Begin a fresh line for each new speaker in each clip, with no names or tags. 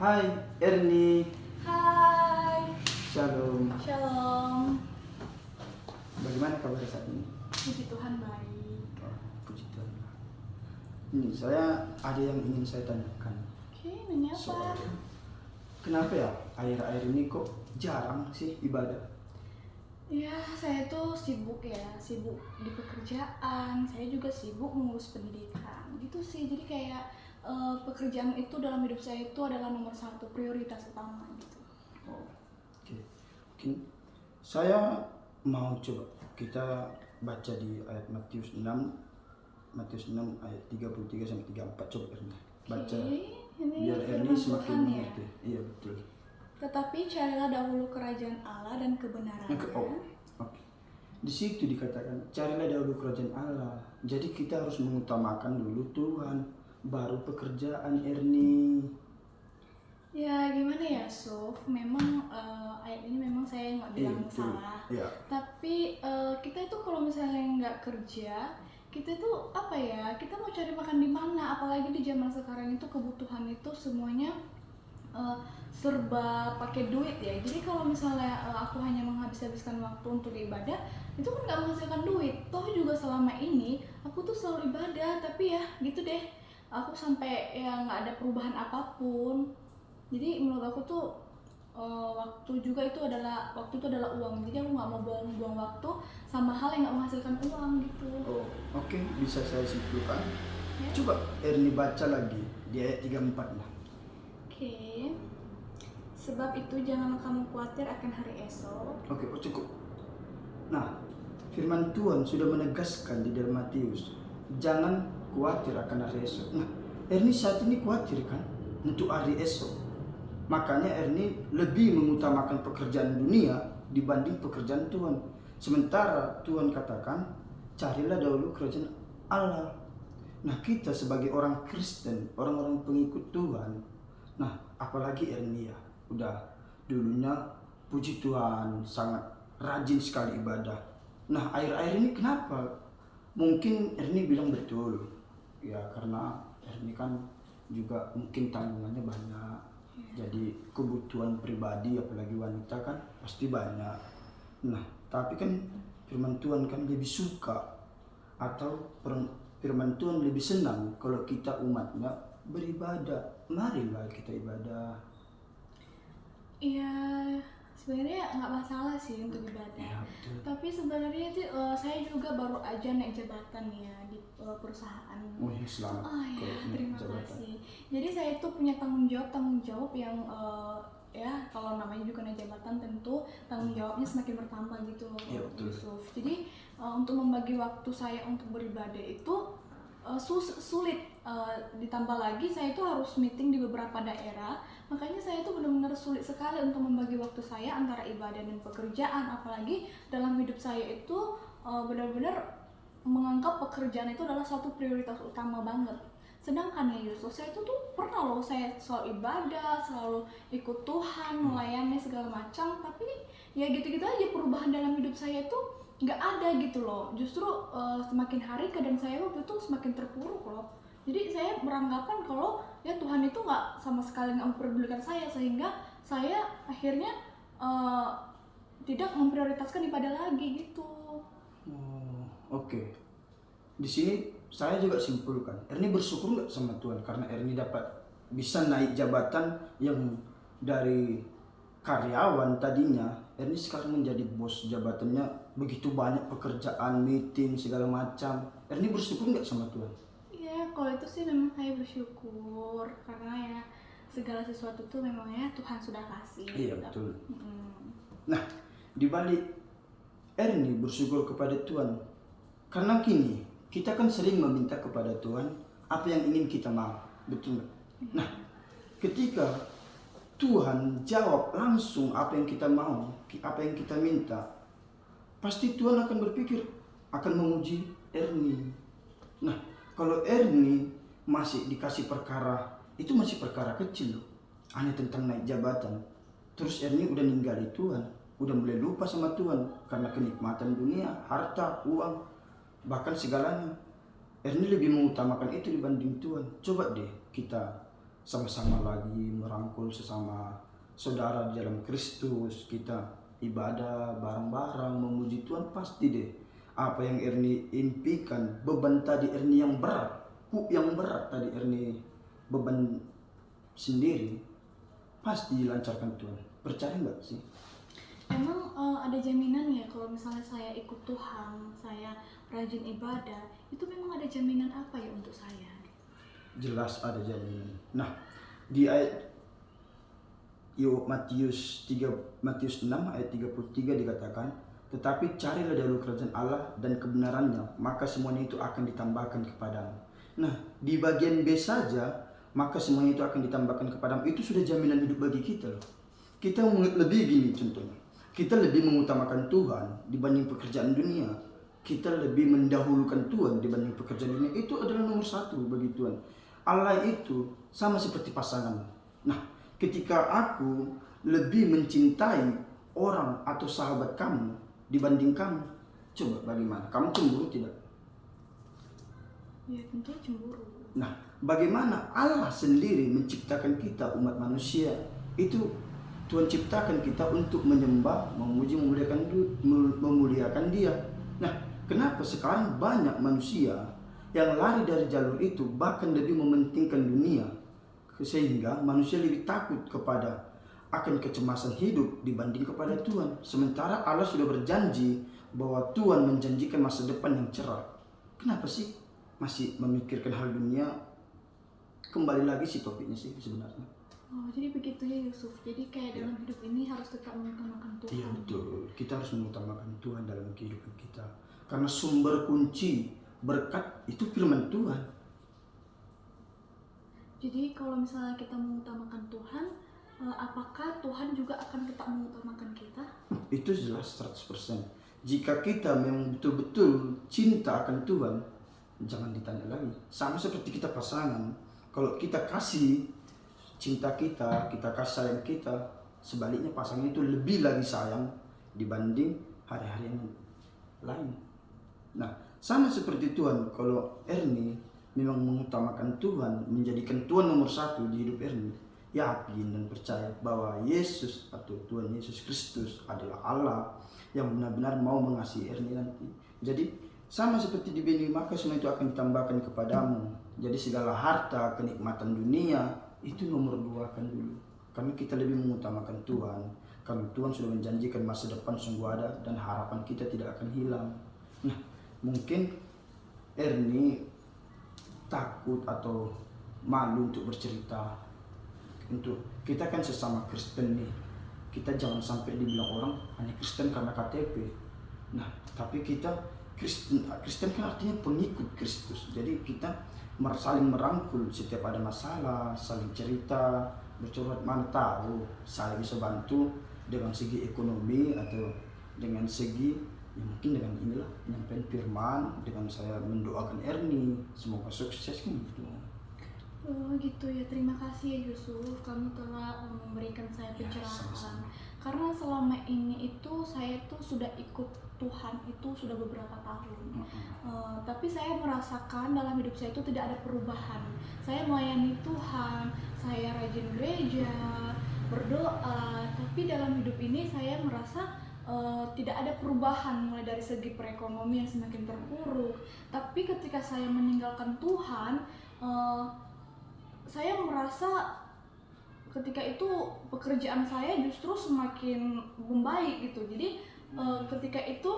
Hai Erni,
Hai,
Shalom.
Shalom.
Bagaimana kabar saat ini?
Puji Tuhan baik.
Oh, puji Tuhan. Ini saya ada yang ingin saya tanyakan.
Oke, nanya apa?
Soal kenapa ya akhir-akhir ini kok jarang sih ibadah?
Ya, saya tuh sibuk di pekerjaan. Saya juga sibuk mengurus pendidikan. Gitu sih. Jadi kayak pekerjaan itu dalam hidup saya itu adalah nomor satu, prioritas utama gitu.
Oh, oke. Mungkin saya mau coba kita baca di ayat Matius 6 ayat 33 sampai 34. Coba Erni baca
Oke, ini
biar Erni
firman
semakin
Tuhan ya.
mengerti. Iya betul.
Tetapi carilah dahulu kerajaan Allah dan kebenarannya.
Oke. Di situ dikatakan carilah dahulu kerajaan Allah. Jadi kita harus mengutamakan dulu Tuhan, baru pekerjaan Erni.
Ya gimana ya Sof, memang ayat ini memang saya nggak bilang
Betul.
salah.
Iya.
Tapi kita itu kalau misalnya nggak kerja, kita itu apa ya? Kita mau cari makan di mana? Apalagi di zaman sekarang itu kebutuhan itu semuanya serba pakai duit ya. Jadi kalau misalnya aku hanya menghabiskan waktu untuk ibadah, itu kan nggak menghasilkan duit. Toh juga selama ini aku tuh selalu ibadah, tapi ya gitu deh. Aku sampai ya nggak ada perubahan apapun. Jadi menurut aku tuh waktu itu adalah uang. Jadi aku nggak mau buang waktu sama hal yang nggak menghasilkan uang gitu.
Oh, oke, bisa saya simpulkan.
Ya.
Coba Erni baca lagi di ayat 34 lah.
Oke. Sebab itu janganlah kamu khawatir akan hari esok.
Oke, oh cukup. Nah, firman Tuhan sudah menegaskan di dalam Matius, jangan khawatir akan hari esok. Nah, Erni saat ini khawatir kan untuk hari esok. Makanya Erni lebih mengutamakan pekerjaan dunia dibanding pekerjaan Tuhan. Sementara Tuhan katakan, carilah dahulu kerajaan Allah. Nah, kita sebagai orang Kristen, orang-orang pengikut Tuhan, nah apalagi Erni ya, udah dulunya puji Tuhan sangat rajin sekali ibadah. Nah, akhir-akhir ini kenapa? Mungkin Erni bilang betul. Ya, karena Erni kan juga mungkin tanggungannya banyak. Jadi kebutuhan pribadi apalagi wanita kan pasti banyak. Nah, tapi kan firman Tuhan kan lebih suka atau firman Tuhan lebih senang kalau kita umatnya beribadah. Marilah kita ibadah.
Iya, sebenarnya nggak masalah sih untuk ibadah.
Ya, betul.
Tapi sebenarnya itu saya juga baru aja naik jabatan ya di perusahaan.
Oh ya, selamat.
Oh ya,
Kalau naik
terima
jabatan.
kasih. Jadi saya itu punya tanggung jawab yang ya kalau namanya juga naik jabatan tentu tanggung jawabnya semakin bertambah gitu loh,
Iya, betul.
Yusuf. Jadi untuk membagi waktu saya untuk beribadah itu sulit. Ditambah lagi saya itu harus meeting di beberapa daerah, makanya saya itu benar-benar sulit sekali untuk membagi waktu saya antara ibadah dan pekerjaan. Apalagi dalam hidup saya itu benar-benar menganggap pekerjaan itu adalah suatu prioritas utama banget. Sedangkan ya Yusuf, saya itu tuh pernah loh saya selalu ibadah, selalu ikut Tuhan, melayani segala macam, tapi ya gitu-gitu aja perubahan dalam hidup saya itu nggak ada gitu loh. Justru semakin hari keadaan saya waktu itu semakin terpuruk loh. Jadi saya beranggapan kalau ya Tuhan itu nggak sama sekali nggak memperdulikan saya, sehingga saya akhirnya tidak memprioritaskan ibadah lagi gitu.
Oh, oke. Di sini saya juga simpulkan, Erni bersyukur nggak sama Tuhan karena Erni dapat bisa naik jabatan yang dari karyawan tadinya, Erni sekarang menjadi bos, jabatannya begitu banyak pekerjaan, meeting segala macam. Erni bersyukur nggak sama Tuhan?
Ya kalau itu sih memang saya bersyukur karena ya segala sesuatu tuh memang ya Tuhan sudah kasih.
Iya, betul.
Mm.
Nah, di balik Erni bersyukur kepada Tuhan, karena kini kita kan sering meminta kepada Tuhan apa yang ingin kita mau, betul nggak? Nah, ketika Tuhan jawab langsung apa yang kita mau, apa yang kita minta, pasti Tuhan akan berpikir, akan menguji Erni. Nah, kalau Erni masih dikasih perkara, itu masih perkara kecil loh, hanya tentang naik jabatan. Terus Erni udah ninggalin Tuhan, udah mulai lupa sama Tuhan karena kenikmatan dunia, harta, uang, bahkan segalanya. Erni lebih mengutamakan itu dibanding Tuhan. Coba deh kita sama-sama lagi merangkul sesama saudara di dalam Kristus, kita ibadah bareng-bareng memuji Tuhan, pasti deh apa yang Erni impikan, beban tadi Erni yang berat, yang berat tadi Erni beban sendiri, pasti dilancarkan Tuhan. Percaya nggak sih?
Emang ada jaminan ya kalau misalnya saya ikut Tuhan, saya rajin ibadah, itu memang ada jaminan apa ya untuk saya?
Jelas ada jaminan. Nah, di ayat Matius 6 ayat 33 dikatakan, tetapi carilah dahulu kerajaan Allah dan kebenarannya, maka semuanya itu akan ditambahkan kepadamu. Nah, di bagian B saja, maka semuanya itu akan ditambahkan kepadamu, itu sudah jaminan hidup bagi kita loh. Kita lebih gini contohnya, kita lebih mengutamakan Tuhan dibanding pekerjaan dunia. Kita lebih mendahulukan Tuhan dibanding pekerjaan dunia. Itu adalah nomor satu bagi Tuhan. Allah itu sama seperti pasangan. Nah, ketika aku lebih mencintai orang atau sahabat kamu dibanding kamu, coba bagaimana? Kamu cemburu tidak?
Ya tentu cemburu.
Nah, bagaimana Allah sendiri menciptakan kita umat manusia? Itu Tuhan ciptakan kita untuk menyembah, memuji, memuliakan Dia. Nah, kenapa sekarang banyak manusia yang lari dari jalur itu, bahkan lebih mementingkan dunia, sehingga manusia lebih takut kepada akan kecemasan hidup dibanding kepada Tuhan. Sementara Allah sudah berjanji bahwa Tuhan menjanjikan masa depan yang cerah. Kenapa sih masih memikirkan hal dunia? Kembali lagi sih topiknya sih sebenarnya.
Oh, jadi begitu ya Yusuf. Jadi kayak dalam hidup ini harus tetap mengutamakan Tuhan.
Iya betul. Kita harus mengutamakan Tuhan dalam kehidupan kita. Karena sumber kunci berkat itu firman Tuhan.
Jadi kalau misalnya kita mengutamakan Tuhan, apakah Tuhan juga akan tetap mengutamakan kita?
Itu jelas 100%. Jika kita memang betul-betul cinta akan Tuhan, jangan ditanya lagi. Sama seperti kita pasangan. Kalau kita kasih cinta kita kasih sayang kita, sebaliknya pasangan itu lebih lagi sayang dibanding hari-hari yang lain. Nah, sama seperti Tuhan, kalau Erni memang mengutamakan Tuhan, menjadikan Tuhan nomor satu di hidup Erni, yakin dan percaya bahwa Yesus atau Tuhan Yesus Kristus adalah Allah yang benar-benar mau mengasihi Erni nanti. Jadi sama seperti di Beni, maka semua itu akan ditambahkan kepadamu. Jadi segala harta, kenikmatan dunia itu nomor 2 kan dulu, karena kita lebih mengutamakan Tuhan, karena Tuhan sudah menjanjikan masa depan sungguh ada dan harapan kita tidak akan hilang. Nah, mungkin Erni takut atau malu untuk bercerita. Untuk kita kan sesama Kristen nih, kita jangan sampai dibilang orang hanya Kristen karena KTP. Nah, tapi kita Kristen kan artinya pengikut Kristus. Jadi kita saling merangkul setiap ada masalah, saling cerita, bercurhat, mana tahu saya bisa bantu dengan segi ekonomi atau dengan segi ya mungkin dengan inilah penyampaian firman, dengan saya mendoakan Erni semoga sukses kan gitu.
Oh gitu ya, terima kasih ya Yusuf, kamu telah memberikan saya pencerahan.
sama-sama.
Karena selama ini itu saya tuh sudah ikut Tuhan itu sudah beberapa tahun. Tapi saya merasakan dalam hidup saya itu tidak ada perubahan. Saya melayani Tuhan, saya rajin gereja, berdoa, tapi dalam hidup ini saya merasa tidak ada perubahan, mulai dari segi perekonomian semakin terpuruk. Tapi ketika saya meninggalkan Tuhan, saya merasa ketika itu pekerjaan saya justru semakin membaik gitu. Jadi ketika itu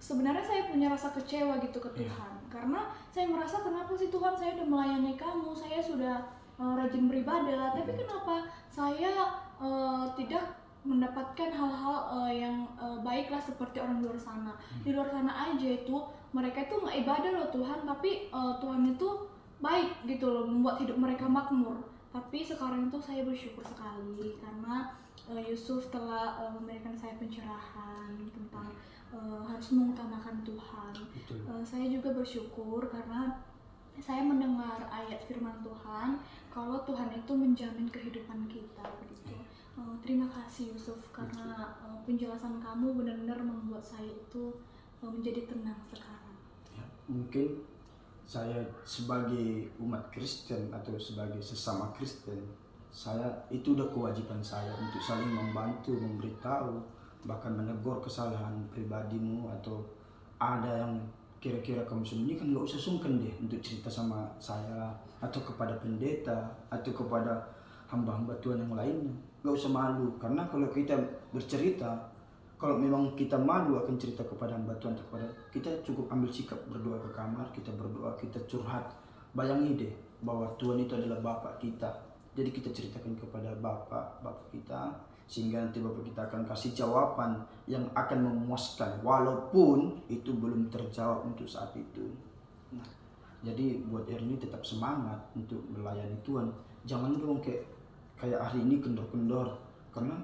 sebenarnya saya punya rasa kecewa gitu ke Tuhan, karena saya merasa kenapa sih Tuhan, saya udah melayani kamu, saya sudah rajin beribadah, tapi kenapa saya tidak mendapatkan hal-hal yang baiklah seperti orang luar sana. Di luar sana aja itu mereka itu nggak ibadah loh Tuhan, tapi Tuhan itu baik gitu loh, membuat hidup mereka makmur. Tapi sekarang itu saya bersyukur sekali karena Yusuf telah memberikan saya pencerahan tentang harus mengutamakan Tuhan. Saya juga bersyukur karena saya mendengar ayat firman Tuhan kalau Tuhan itu menjamin kehidupan kita begitu. Terima kasih Yusuf karena penjelasan kamu benar-benar membuat saya itu menjadi tenang sekarang.
Ya, mungkin saya sebagai umat Kristen atau sebagai sesama Kristen, saya itu udah kewajiban saya untuk saling membantu, memberitahu, bahkan menegur kesalahan pribadimu, atau ada yang kira-kira kamu sembunyikan, nggak usah sungkan deh untuk cerita sama saya atau kepada pendeta atau kepada hamba-hamba Tuhan yang lainnya. Nggak usah malu, karena kalau kita bercerita, kalau memang kita malu akan cerita kepada hamba Tuhan, kepada kita cukup ambil sikap berdoa ke kamar, kita berdoa, kita curhat. Bayangi deh bahwa Tuhan itu adalah Bapak kita. Jadi kita ceritakan kepada Bapak kita, sehingga nanti Bapak kita akan kasih jawaban yang akan memuaskan, walaupun itu belum terjawab untuk saat itu. Nah, jadi buat Ernie tetap semangat untuk melayani Tuhan. Jangan dong kayak hari ini kendor-kendor, karena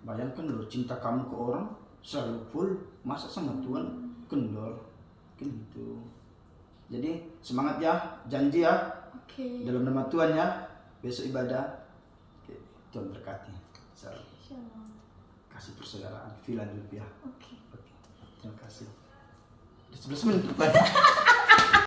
bayangkan loh, cinta kamu ke orang selalu full, masa sama Tuhan kendor kan gitu. Jadi semangat ya, janji ya.
Oke.
Dalam nama Tuhan ya, besok ibadah. Oke, Tuhan berkati.
Shalom.
Kasih persaudaraan Philadelphia.
Oke.
Oke, terima kasih. Udah 11 menit.